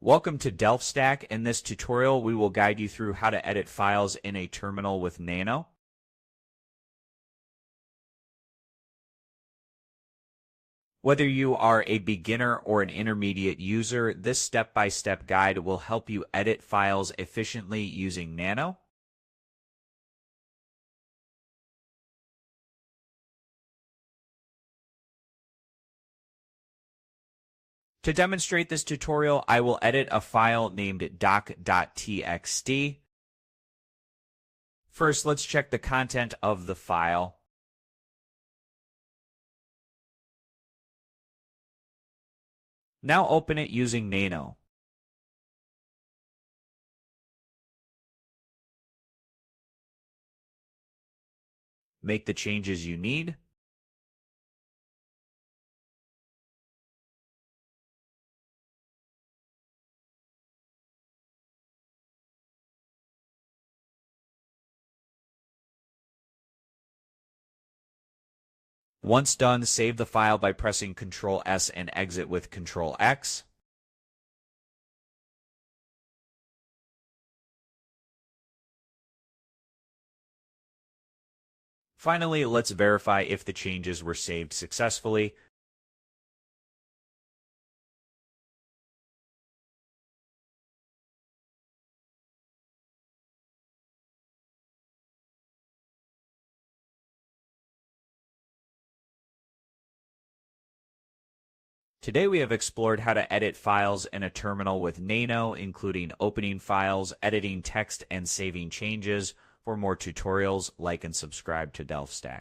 Welcome to DelphStack. In this tutorial, we will guide you through how to edit files in a terminal with Nano. Whether you are a beginner or an intermediate user, this step-by-step guide will help you edit files efficiently using Nano. To demonstrate this tutorial, I will edit a file named doc.txt. First, let's check the content of the file. Now open it using Nano. Make the changes you need. Once done, save the file by pressing Ctrl S and exit with Ctrl X. Finally, let's verify if the changes were saved successfully. Today we have explored how to edit files in a terminal with Nano, including opening files, editing text, and saving changes. For more tutorials, like and subscribe to DelphStack.